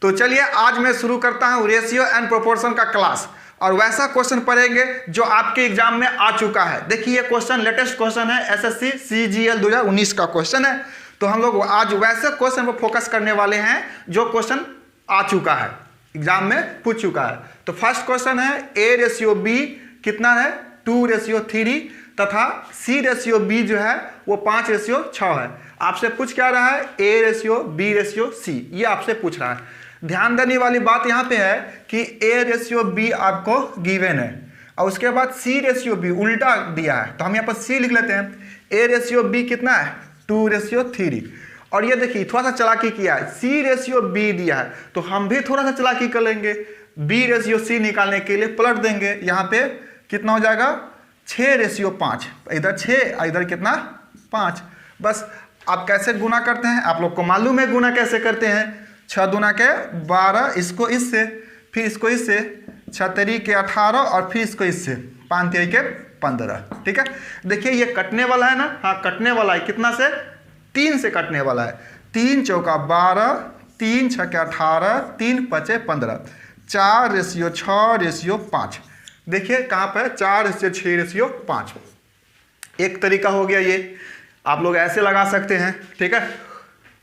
तो चलिए आज मैं शुरू करता हूं रेशियो एंड प्रोपोर्शन का क्लास, और वैसा क्वेश्चन पढ़ेंगे जो आपके एग्जाम में आ चुका है। देखिए ये क्वेश्चन लेटेस्ट क्वेश्चन है, एसएससी सीजीएल 2019 का क्वेश्चन है। तो हम लोग आज वैसे क्वेश्चन पर फोकस करने वाले हैं जो क्वेश्चन आ चुका है, एग्जाम में पूछ चुका है। तो फर्स्ट क्वेश्चन है ए रेशियो बी कितना है 2:3 तथा सी रेशियो बी जो है वो 5:6 है। आपसे पूछ क्या रहा है A ratio B ratio C, ये आपसे पूछ रहा है। ध्यान देने वाली बात यहाँ पे है कि ए रेशियो बी आपको गिवन है और उसके बाद सी रेशियो बी उल्टा दिया है, तो हम यहाँ पर सी लिख लेते हैं। ए रेशियो बी कितना है 2:3, और ये देखिए थोड़ा सा चालाकी किया है, सी रेशियो बी दिया है तो हम भी थोड़ा सा चालाकी कर लेंगे, बी रेशियो सी निकालने के लिए पलट देंगे। यहाँ पे कितना हो जाएगा 6:5, इधर 6 और इधर कितना 5। बस आप कैसे गुना करते हैं आप लोग को मालूम है, गुना कैसे करते हैं। 6 दूना के 12, इसको इससे, फिर इसको इससे, 6 3 के 18 और फिर इसको इससे, 5 3 के 15। ठीक है, देखिए ये कटने वाला है ना, हाँ कटने वाला है, कितना से 3 से कटने वाला है। 3 चौका 12, 3 6 के 18, 3 5 15, 4:6:5। देखिए कहाँ पर 4:6:5। एक तरीका हो गया ये, आप लोग ऐसे लगा सकते हैं। ठीक है,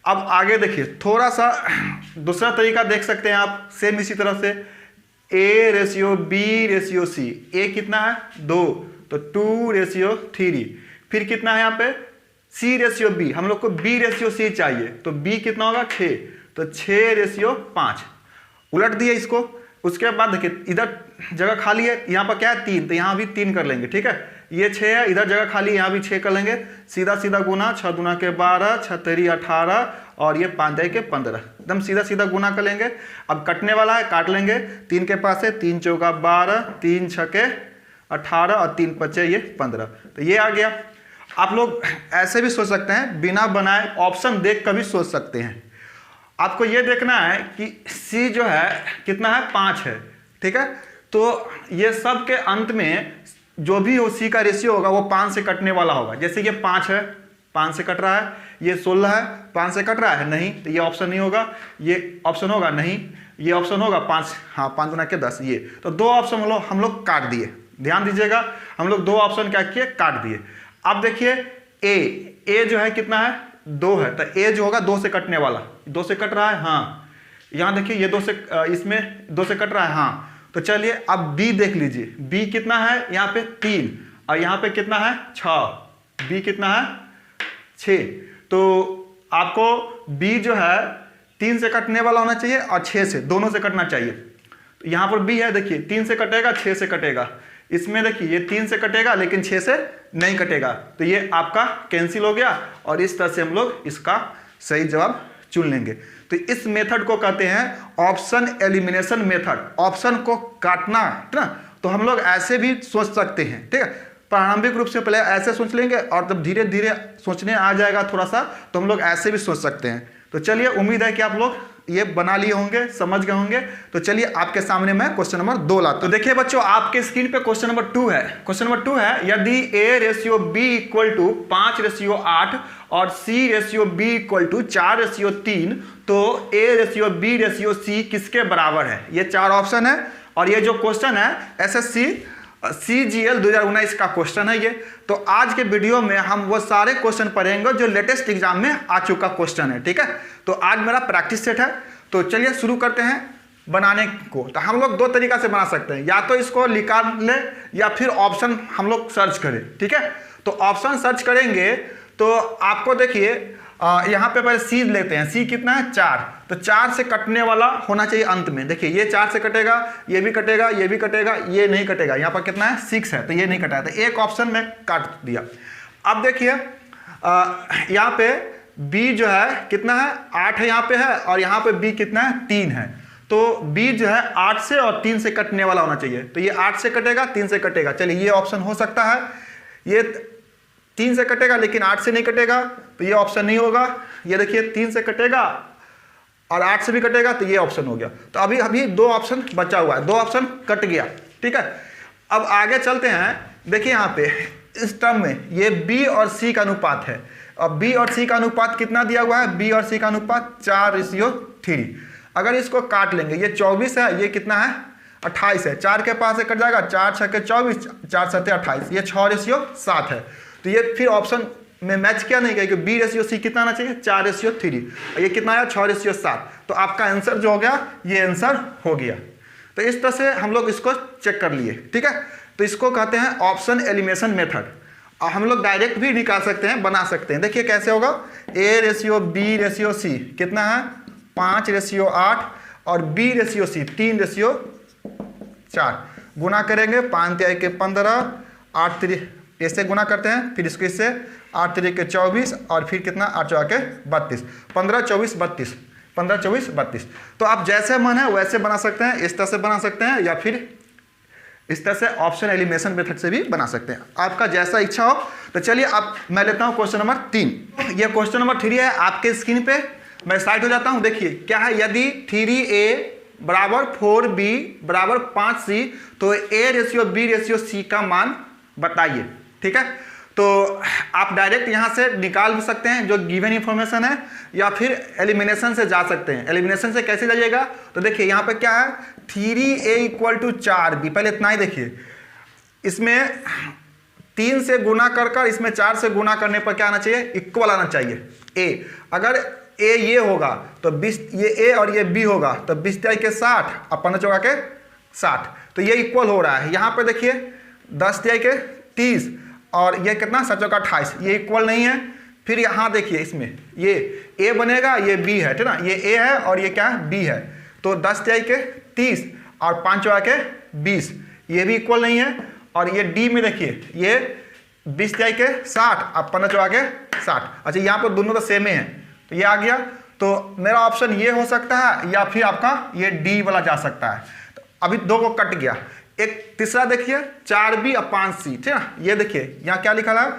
अब आगे देखिए थोड़ा सा दूसरा तरीका देख सकते हैं आप, सेम इसी तरह से A ratio B ratio C. A कितना है 2, तो 2:3। फिर कितना है यहाँ पे सी रेशियो बी, हम लोग को बी रेशियो सी चाहिए, तो बी कितना होगा 6, तो 6:5। उलट दिए इसको। उसके बाद देखिए इधर जगह खाली है, यहाँ पर क्या है 3, तो यहाँ भी 3 कर लेंगे। ठीक है, ये 6 है, इधर जगह खाली, यहाँ भी 6 कर लेंगे। सीधा सीधा गुना, 6 दूना के 12, 6 3 18 और ये 5 3 के 15, एकदम सीधा सीधा गुना कर लेंगे। अब कटने वाला है, काट लेंगे। 3 के पास है, 3 चौका 12, 3 6 के 18 और 3 5 ये 15, तो ये आ गया। आप लोग ऐसे भी सोच सकते हैं, बिना बनाए ऑप्शन देख कर भी सोच सकते हैं। आपको ये देखना है कि सी जो है कितना है 5 है। ठीक है, तो ये सब के अंत में जो भी हो सी का रेशियो होगा वो 5 से कटने वाला होगा। जैसे ये 5 है, 5 से कट रहा है, ये 16 है, 5 से कट रहा है नहीं, तो ये ऑप्शन नहीं होगा। ये ऑप्शन होगा नहीं, ये ऑप्शन होगा 5, हाँ 5 गुना के 10, ये तो 2 ऑप्शन हम लोग काट दिए। ध्यान दीजिएगा, हम लोग 2 ऑप्शन क्या किए, काट दिए। अब देखिए ए जो है कितना है 2 है, तो ए जो होगा 2 से कटने वाला, 2 से कट रहा है, हाँ यहाँ देखिए ये 2 से, इसमें 2 से कट रहा है, हाँ। तो चलिए अब बी देख लीजिए, बी कितना है यहाँ पे 3 और यहाँ पे कितना है 6, बी कितना है 6। तो आपको बी जो है 3 से कटने वाला होना चाहिए और 6 से, दोनों से कटना चाहिए। तो यहाँ पर बी है, देखिए 3 से कटेगा 6 से कटेगा, इसमें देखिए ये 3 से कटेगा लेकिन 6 से नहीं कटेगा, तो ये आपका कैंसिल हो गया और इस तरह से हम लोग इसका सही जवाब चुन लेंगे। तो इस मेथड को कहते हैं ऑप्शन एलिमिनेशन मेथड, ऑप्शन को काटना ना। तो हम लोग ऐसे भी सोच सकते हैं। ठीक है, प्रारंभिक रूप से पहले ऐसे सोच लेंगे और तब धीरे धीरे सोचने आ जाएगा थोड़ा सा, तो हम लोग ऐसे भी सोच सकते हैं। तो चलिए उम्मीद है कि आप लोग ये बना लिए होंगे, समझ गए होंगे। तो चलिए आपके सामने मैं क्वेश्चन नंबर 2 लाता हूं। तो देखिए बच्चों, आपके स्क्रीन पे क्वेश्चन नंबर 2 है। क्वेश्चन नंबर 2 है, यदि A ratio B equal to 5:8 और C ratio B equal to 4:3, तो A ratio B ratio C किसके बराबर है। ये 4 ऑप्शन है और ये जो क्वेश्चन है एसएससी सीजीएल 2019 का क्वेश्चन है ये। तो आज के वीडियो में हम वो सारे क्वेश्चन पढ़ेंगे जो लेटेस्ट एग्जाम में आ चुका क्वेश्चन है। ठीक है, तो आज मेरा प्रैक्टिस सेट है। तो चलिए शुरू करते हैं बनाने को। तो हम लोग 2 तरीका से बना सकते हैं, या तो इसको निकाल ले या फिर ऑप्शन हम लोग सर्च करें। ठीक है, तो ऑप्शन सर्च करेंगे तो आपको देखिए यहाँ पे पहले सी लेते हैं। सी कितना है 4, तो 4 से कटने वाला होना चाहिए अंत में। देखिए ये 4 से कटेगा, ये भी कटेगा, ये भी कटेगा, ये नहीं कटेगा। यहाँ पर कितना है 6 है, तो ये नहीं कटा, तो एक ऑप्शन में काट दिया। अब देखिए यहाँ पे बी जो है कितना है 8 है यहाँ पे है, और यहाँ पे बी कितना है 3 है। तो बी जो है 8 से और 3 से कटने वाला होना चाहिए, तो ये 8 से कटेगा 3 से कटेगा। चलिए ये ऑप्शन हो सकता है, ये 3 से कटेगा लेकिन 8 से नहीं कटेगा, तो ये ऑप्शन नहीं होगा। ये देखिए 3 से कटेगा और 8 से भी कटेगा, तो ये ऑप्शन हो गया। तो अभी 2 ऑप्शन बचा हुआ है, 2 ऑप्शन कट गया। ठीक है, अब आगे चलते हैं। देखिए यहाँ पे इस टर्म में ये बी और सी का अनुपात है, और बी और सी का अनुपात कितना दिया हुआ है, बी और सी का अनुपात 4:3। अगर इसको काट लेंगे, ये 24 है, ये कितना है 28 है, 4 के पास से कट जाएगा, 4 6 के 24, 4 7 28, ये 6:7 है। तो ये फिर ऑप्शन में मैच क्या नहीं कहेगा, B/C कितना आना चाहिए 4:3, ये कितना आया 6:7। तो आपका आंसर जो हो गया ये आंसर हो गया। तो इस तरह से हम लोग इसको चेक कर लिए, ठीक है। तो इसको कहते हैं ऑप्शन एलिमिनेशन मेथड। और हम लोग डायरेक्ट भी निकाल सकते हैं, बना सकते हैं। देखिए कैसे होगा, A/B/C कितना है 5:8 और B/C 3:4, गुना करेंगे 5 3 के 15, 8 3 ऐसे गुना करते हैं, फिर इसको इससे 8 3 के 24 और फिर कितना 8 4 के 32, 15 24 32, 15 24 32। तो आप जैसे मन है वैसे बना सकते हैं, इस तरह से बना सकते हैं या फिर इस तरह से ऑप्शन एलिमिनेशन मेथड से भी बना सकते हैं, आपका जैसा इच्छा हो। तो चलिए अब मैं लेता हूं क्वेश्चन नंबर 3। ये क्वेश्चन नंबर 3 है आपके स्क्रीन पे, मैं साइड हो जाता हूं। देखिए क्या है, यदि 3A बराबर 4B बराबर 5C तो A/B/C का मान बताइए, ठीक है। तो आप डायरेक्ट यहां से निकाल भी सकते हैं जो गिवन इंफॉर्मेशन है, या फिर एलिमिनेशन से जा सकते हैं। एलिमिनेशन से कैसे जाइएगा, तो देखिए यहां पे क्या है 3A = 4B, पहले इतना ही देखिए, इसमें 3 से गुना कर इसमें 4 से गुना करने पर क्या आना चाहिए, इक्वल आना चाहिए A। अगर A ये होगा तो 20, ये A और ये B होगा तो 20 के 60 और 15 चौका के 60, तो ये इक्वल हो रहा है। यहाँ पे देखिए 10 के 30 और ये कितना 7 चौका 28, ये इक्वल नहीं है। फिर यहाँ देखिए इसमें ये A बनेगा, ये B है, ठीक ना, ये A है और ये क्या है B है। तो 10 के 30 और 5 चौका के 20, ये भी इक्वल नहीं है। और ये D में देखिए ये 20 के 60 और 15 चौका के 60। अच्छा यहाँ पर दोनों तो सेम ही है, तो ये आ गया। तो मेरा ऑप्शन ये हो सकता है या फिर आपका ये D वाला जा सकता है। तो अभी 2 को कट गया। एक तीसरा देखिए 4B और 5C, ठीक है ना, ये देखिए यहाँ क्या लिखा है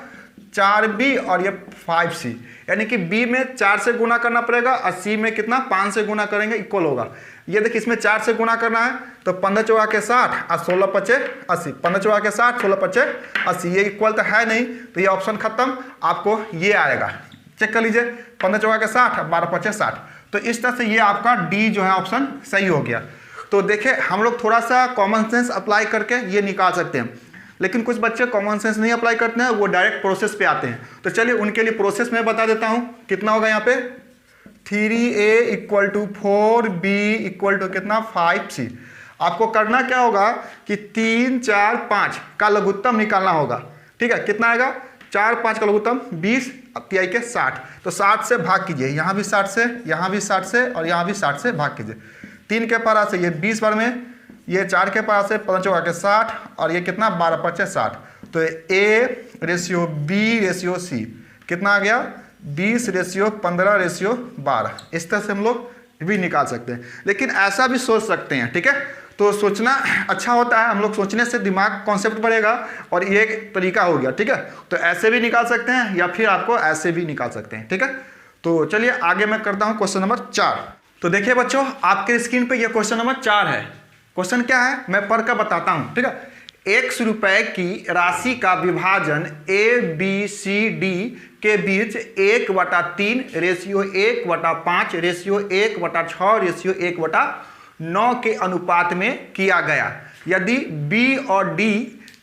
4B और ये 5C, यानी कि B में 4 से गुना करना पड़ेगा और C में कितना 5 से गुना करेंगे इक्वल होगा। ये देखिए इसमें 4 से गुना करना है तो 15 चौका के 60 और 16 5 80, 15 चौका के 60 16 5 80, ये इक्वल तो है नहीं, तो ये ऑप्शन खत्म। आपको ये आएगा, चेक कर लीजिए 15 चौका के 60 और 12 5 60। तो इस तरह से ये आपका D जो है ऑप्शन सही हो गया। तो देखिए हम लोग थोड़ा सा कॉमन सेंस अप्लाई करके ये निकाल सकते हैं, लेकिन कुछ बच्चे कॉमन सेंस नहीं अप्लाई करते हैं, वो डायरेक्ट प्रोसेस पे आते हैं। तो चलिए उनके लिए प्रोसेस मैं बता देता हूं। कितना होगा यहाँ पे 3A = 4B = कितना 5C। आपको करना क्या होगा कि 3 4 5 का लघुत्तम निकालना होगा, ठीक है। कितना आएगा 4 5 का लघुत्तम 20 3 के 60, तो 60 से भाग कीजिए, यहाँ भी 60 से, यहाँ भी 60 से और यहाँ भी 60 से भाग कीजिए। 3 के पारा से ये 20 बार में, ये 4 के पारा से 15 चौका के 60 और ये कितना 12 5 60। तो A/B/C कितना आ गया 20:15:12। इस तरह से हम लोग भी निकाल सकते हैं, लेकिन ऐसा भी सोच सकते हैं, ठीक है। तो सोचना अच्छा होता है, हम लोग सोचने से दिमाग कॉन्सेप्ट बढ़ेगा और ये एक तरीका हो गया, ठीक है। तो ऐसे भी निकाल सकते हैं या फिर आपको ऐसे भी निकाल सकते हैं, ठीक है। तो चलिए आगे मैं करता हूं क्वेश्चन नंबर 4। तो देखिए बच्चों आपके स्क्रीन पे ये क्वेश्चन नंबर 4 है। क्वेश्चन क्या है मैं पढ़ कर बताता हूं, ठीक है। 100 रुपए की राशि का विभाजन ABCD के बीच 1/3:1/5:1/6:1/9 के अनुपात में किया गया। यदि B और D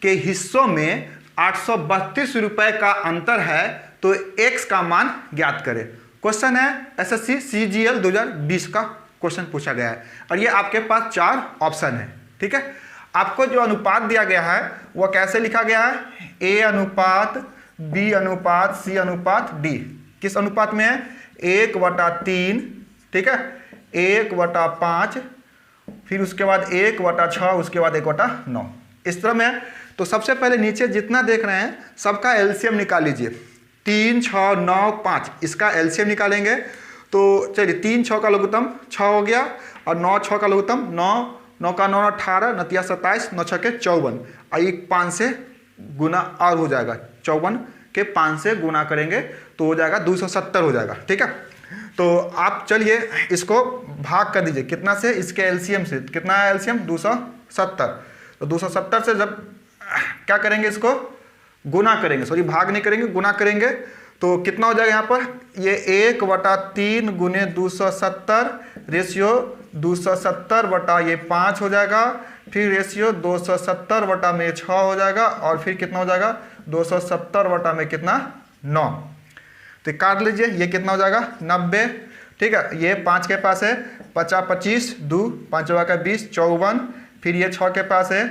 के हिस्सों में 832 रुपए का अंतर है तो X का मान ज्ञात करें। क्वेश्चन है SSC CGL 2020 का क्वेश्चन पूछा गया है और ये आपके पास 4 ऑप्शन है, ठीक है। आपको जो अनुपात दिया गया है वो कैसे लिखा गया है, A/B/C/D। किस अनुपात में है 1/3, ठीक है, 1/5, फिर उसके बाद 1/6, उसके बाद 1/9, इस तरह में। तो सबसे पहले नीचे जितना देख रहे हैं सबका एलसीएम निकाल लीजिए। 3 6 9 5 इसका एलसीएम निकालेंगे। तो चलिए 3 6 का लघुत्तम 6 हो गया और 9 6 का लघुत्तम 9, 9 का 9 18, 9 27, 9 6 के 54 और एक 5 से गुना और हो जाएगा, 54 के 5 से गुना करेंगे तो हो जाएगा 270 हो जाएगा, ठीक है। तो आप चलिए इसको भाग कर दीजिए कितना से, इसके एलसीएम से। कितना है एलसीएम 270। तो 270 से जब क्या करेंगे इसको गुना करेंगे, सॉरी भाग नहीं करेंगे, गुना करेंगे तो कितना हो जाएगा यहाँ पर, ये 1/3 × 270 रेशियो 270 बटा ये 5 हो जाएगा, फिर रेशियो 270 बटा में 6 हो जाएगा, और फिर कितना हो जाएगा 270 बटा में कितना 9। तो काट लीजिए, ये कितना हो जाएगा 90। ठीक है, ये 5 के पास है 50 25 2 5 का 20 54, फिर ये 6 के पास है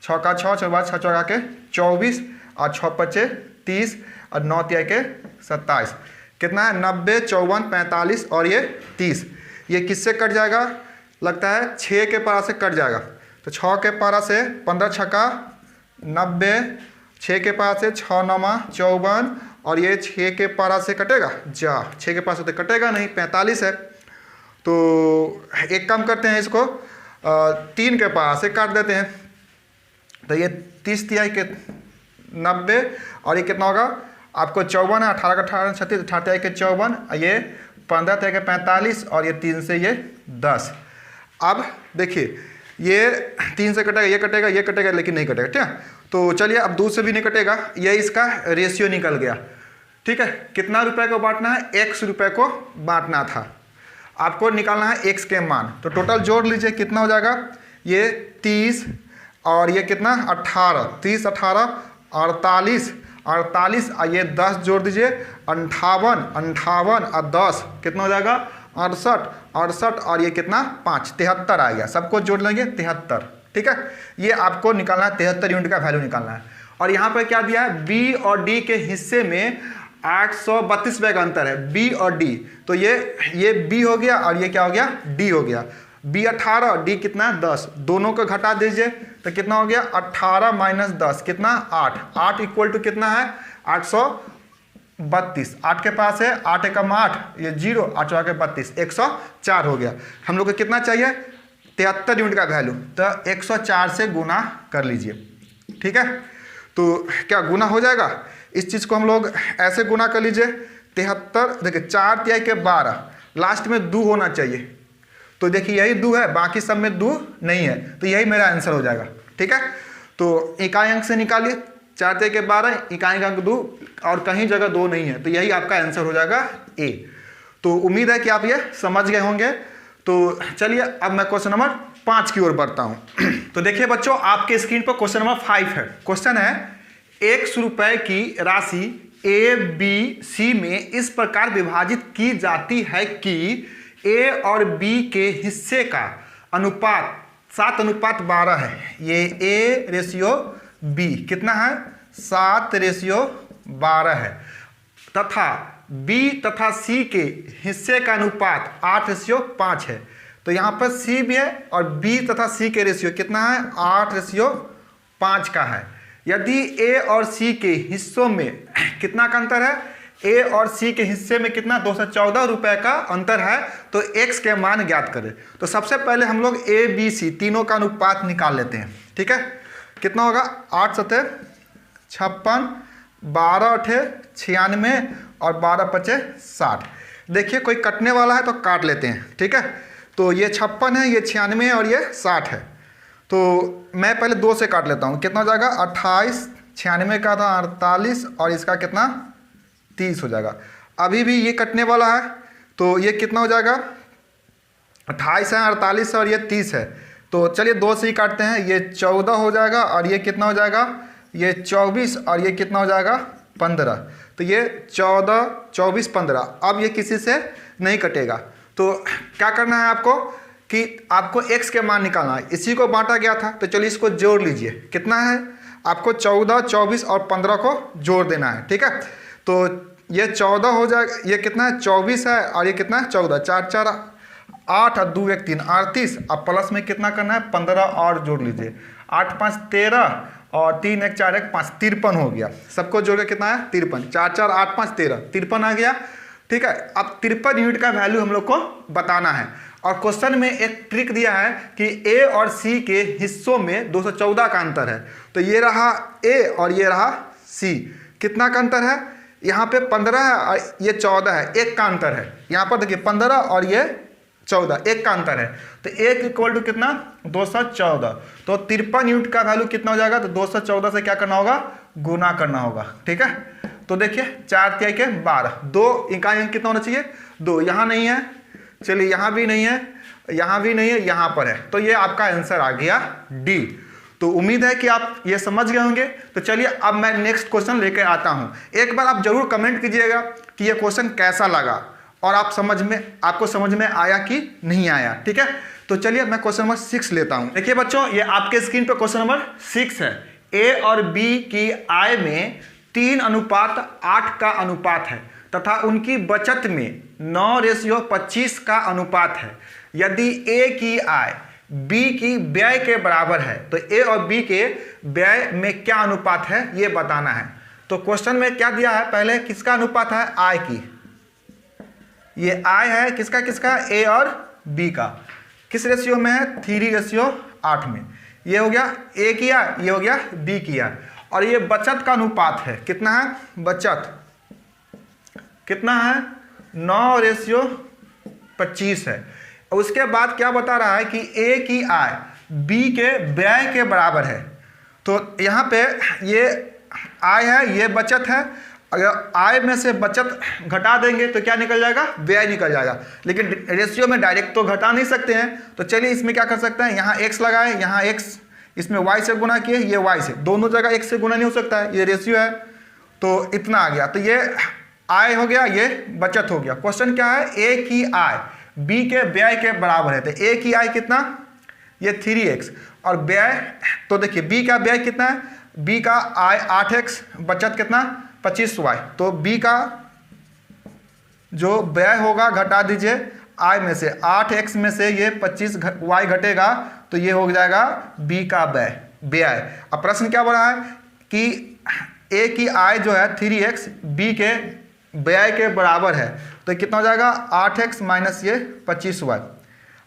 6 का 6 6 6 चौका के 24 और 6 पचे 30 और 9 तिहाई के 27, कितना है 90 54 45 और ये 30। ये किससे कट जाएगा, लगता है 6 के पारा से कट जाएगा। तो 6 के पारा से 15 छक्का 90, 6 के पारा से 6 9 54 और ये 6 के पारा से कटेगा, जा 6 के पास से तो कटेगा नहीं, 45 है। तो एक काम करते हैं, इसको 3 के पारा से काट देते हैं। तो ये 30 तिहाई के 90 और ये कितना होगा आपको 54 है, 18 का 18 36 18 तिहाई के 54, ये 15 तिहाई के 45 और ये 3 से ये 10। अब देखिए ये 3 से कटेगा, ये कटेगा, ये कटेगा, लेकिन नहीं कटेगा। ठीक है, तो चलिए अब 2 से भी नहीं कटेगा, ये इसका रेशियो निकल गया। ठीक है, कितना रुपए को बांटना है, x रुपए को बांटना था, आपको निकालना है x के मान। तो टोटल जोड़ लीजिए, कितना हो जाएगा, ये 30 और ये कितना 18, 30 18 48 48 और ये 10 जोड़ दीजिए 58 58 और 10 कितना हो जाएगा 68 68 और ये कितना 5 73 आ गया। सबको जोड़ लेंगे 73। ठीक है, ये आपको निकालना है, 73 यूनिट का वैल्यू निकालना है। और यहाँ पर क्या दिया है, बी और डी के हिस्से में 832 रुपये का अंतर है, बी और डी। तो ये बी हो गया और ये क्या हो गया, डी हो गया। बी 18, डी कितना 10, दोनों को घटा दीजिए तो कितना हो गया 18 माइनस 10 कितना 8, 8 इक्वल टू कितना है 832। 8 के पास है 8 एकम 8, ये 0 8 चौके 32 104 हो गया। हम लोग को कितना चाहिए 73 यूनिट का वैल्यू, तो 104 से गुना कर लीजिए। ठीक है, तो क्या गुना हो जाएगा, इस चीज़ को हम लोग ऐसे गुना कर लीजिए 73, देखिए 4 तिहाई के 12, लास्ट में 2 होना चाहिए। तो देखिए यही 2 है, बाकी सब में 2 नहीं है, तो यही मेरा आंसर हो जाएगा। ठीक है, तो इकाई अंक से निकालिए 4 तिहाई के 12, इकाई अंक 2 और कहीं जगह 2 नहीं है, तो यही आपका आंसर हो जाएगा ए। तो उम्मीद है कि आप ये समझ गए होंगे। तो चलिए अब मैं क्वेश्चन नंबर 5 की ओर बढ़ता हूँ। तो देखिए बच्चों, आपके स्क्रीन पर क्वेश्चन नंबर 5 है। क्वेश्चन है, 100 रुपए की राशि ए बी सी में इस प्रकार विभाजित की जाती है कि ए और बी के हिस्से का अनुपात 7:12 है। ये ए रेशियो बी कितना है 7:12 है, तथा बी तथा सी के हिस्से का अनुपात 8:5 है। तो यहाँ पर सी भी है और बी तथा सी के रेशियो कितना है 8:5 का है। यदि ए और सी के हिस्सों में कितना का अंतर है, ए और सी के हिस्से में कितना 214 रुपए का अंतर है, तो x के मान ज्ञात करें। तो सबसे पहले हम लोग ए बी सी तीनों का अनुपात निकाल लेते हैं। ठीक है, कितना होगा 8 7 56, 12 8 96 और 12 5 60। देखिए कोई कटने वाला है तो काट लेते हैं। ठीक है, तो ये 56 है, ये 96 है और ये 60 है। तो मैं पहले 2 से काट लेता हूँ, कितना हो जाएगा 28, 96 का था 48 और इसका कितना 30 हो जाएगा। अभी भी ये कटने वाला है, तो ये कितना हो जाएगा 28 है, 48 है और ये 30 है। तो चलिए 2 से ही काटते हैं, ये 14 हो जाएगा और ये कितना हो जाएगा ये 24 और ये कितना हो जाएगा 15। तो ये 14 24 15। अब ये किसी से नहीं कटेगा, तो क्या करना है आपको कि आपको x के मान निकालना है। इसी को बांटा गया था, तो चलिए इसको जोड़ लीजिए। कितना है आपको 14 24 और 15 को जोड़ देना है। ठीक है, तो ये 14 हो जाएगा, ये कितना है 24 है और ये कितना है 14, 4 4 8 और 2 1 3 38। अब प्लस में कितना करना है 15 और जोड़ लीजिए, 8 5 13 और 3 1 4 1 5 53 हो गया। सबको जोड़ के कितना है 53, 4 4 8 5 13 53 आ गया। ठीक है, अब 53 यूनिट का वैल्यू हम लोग को बताना है। और क्वेश्चन में एक ट्रिक दिया है कि ए और सी के हिस्सों में 214 का अंतर है। तो ये रहा ए और ये रहा सी, कितना का अंतर है, यहाँ पे 15 है और ये 14 है, 1 का अंतर है। यहाँ पर देखिए 15 और ये 14, 1 का अंतर है। तो 1 इक्वल टू कितना 214। तो 53 यूनिट का वैल्यू कितना हो जाएगा, तो 214 से क्या करना होगा गुना करना होगा। ठीक है, तो देखिए 4 तिहाई के 12, 2 इकाई अंक कितना होना चाहिए 2, यहाँ नहीं है, चलिए यहाँ भी नहीं है यहाँ भी नहीं है, यहाँ पर है, तो ये आपका आंसर आ गया डी। तो उम्मीद है कि आप ये समझ गए होंगे। तो चलिए अब मैं नेक्स्ट क्वेश्चन लेकर आता हूँ। एक बार आप जरूर कमेंट कीजिएगा कि ये क्वेश्चन कैसा लगा और आपको समझ में आया कि नहीं आया, ठीक है। तो चलिए मैं क्वेश्चन नंबर 6 लेता हूँ। देखिए बच्चों, ये आपके स्क्रीन पर क्वेश्चन नंबर 6 है। ए और बी की आय में 3:8 का अनुपात है तथा उनकी बचत में 9:25 का अनुपात है। यदि ए की आय बी की व्यय के बराबर है तो ए और बी के व्यय में क्या अनुपात है ये बताना है। तो क्वेश्चन में क्या दिया है, पहले किसका अनुपात है, आय की। ये आय है किसका किसका, ए और बी का। किस रेशियो में है, 3:8 में। ये हो गया ए की आय, ये हो गया बी की आय। और ये बचत का अनुपात है, कितना है, बचत कितना है, 9:25 है। और उसके बाद क्या बता रहा है कि ए की आय बी के व्यय के बराबर है। तो यहाँ पे ये आय है, ये बचत है। अगर आय में से बचत घटा देंगे तो क्या निकल जाएगा, व्यय निकल जाएगा। लेकिन रेशियो में डायरेक्ट तो घटा नहीं सकते हैं। तो चलिए इसमें क्या कर सकते हैं, यहाँ x लगाए, यहाँ x, इसमें y से गुना किए, ये y से, दोनों जगह x से गुना नहीं हो सकता है, ये रेशियो है। तो इतना आ गया, तो ये आय हो गया, ये बचत हो गया। क्वेश्चन क्या है, ए की आय बी के व्यय के बराबर है। तो ए की आय कितना, ये 3x, और व्यय तो देखिए बी का व्यय कितना है, बी का आय 8x, बचत कितना 25y। तो बी का जो व्यय होगा घटा दीजिए आय में से, 8x में से ये 25y घटेगा तो ये हो जाएगा बी का व्यय। अब प्रश्न क्या बना है कि ए की आय जो है 3x बी के व्यय के बराबर है। तो कितना हो जाएगा, 8x माइनस ये 25y।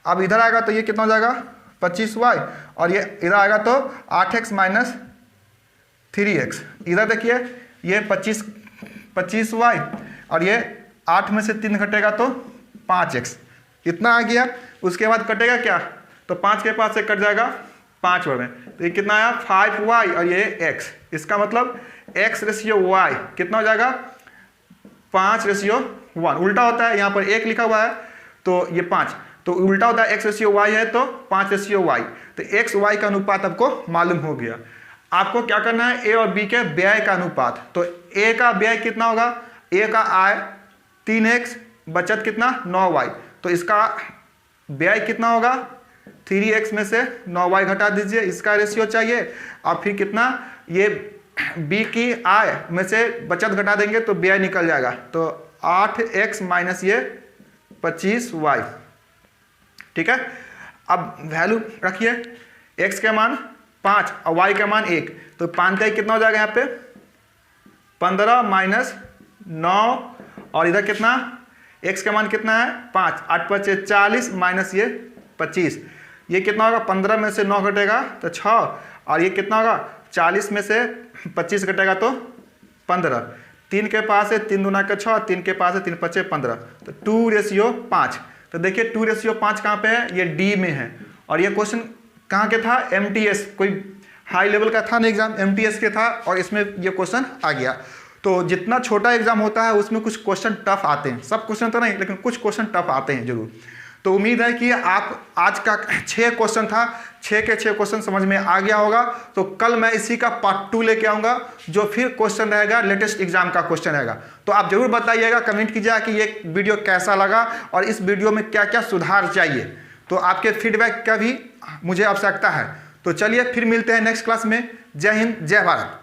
अब इधर आएगा तो ये कितना हो जाएगा, 25y, और ये इधर आएगा तो 8x माइनस 3x। इधर देखिए ये 25y, और ये 8 में से 3 घटेगा तो 5x, कितना आ गया। उसके बाद कटेगा क्या, तो 5 के पास से कट जाएगा 5 में, तो ये कितना आया 5y, और ये x। इसका मतलब x/y कितना हो जाएगा, 5:1। उल्टा होता है, यहाँ पर 1 लिखा हुआ है तो ये 5, तो उल्टा होता है x/y है तो 5:y। तो x y का अनुपात आपको मालूम हो गया। आपको क्या करना है, ए और बी के व्यय का अनुपात। तो ए का व्यय कितना होगा, ए का आय 3x, बचत कितना 9y, तो इसका व्यय कितना होगा, 3x में से 9y घटा दीजिए, इसका रेशियो चाहिए। और फिर कितना, ये बी की आय में से बचत घटा देंगे तो व्यय निकल जाएगा। तो 8x माइनस ये 25y, ठीक है। अब वैल्यू रखिए, x के मान 5 और y का मान 1, तो 5 का कितना हो जाएगा, यहाँ पे 15 माइनस 9, और इधर कितना, x का मान कितना है 5, 8 5 40 माइनस ये 25, ये कितना होगा, 15 में से 9 घटेगा तो 6, और ये कितना होगा, 40 में से 25 घटेगा तो 15। 3 के पास है 3 दूना का 6, 3 के पास है 3 5 15, तो 2:5। तो देखिए 2:5 कहाँ पे है, ये डी में है। और ये क्वेश्चन कहाँ के था, MTS, कोई हाई लेवल का था नहीं एग्जाम, MTS के था, और इसमें ये क्वेश्चन आ गया। तो जितना छोटा एग्जाम होता है उसमें कुछ क्वेश्चन टफ आते हैं, सब क्वेश्चन तो नहीं लेकिन कुछ क्वेश्चन टफ आते हैं जरूर। तो उम्मीद है कि आप आज का 6 क्वेश्चन था, 6 के 6 क्वेश्चन समझ में आ गया होगा। तो कल मैं इसी का पार्ट 2 लेके आऊँगा, जो फिर क्वेश्चन रहेगा लेटेस्ट एग्जाम का क्वेश्चन रहेगा। तो आप जरूर बताइएगा, कमेंट कीजिएगा कि ये वीडियो कैसा लगा और इस वीडियो में क्या क्या सुधार चाहिए। तो आपके फीडबैक का भी मुझे आवश्यकता है। तो चलिए फिर मिलते हैं नेक्स्ट क्लास में। जय हिंद, जय भारत।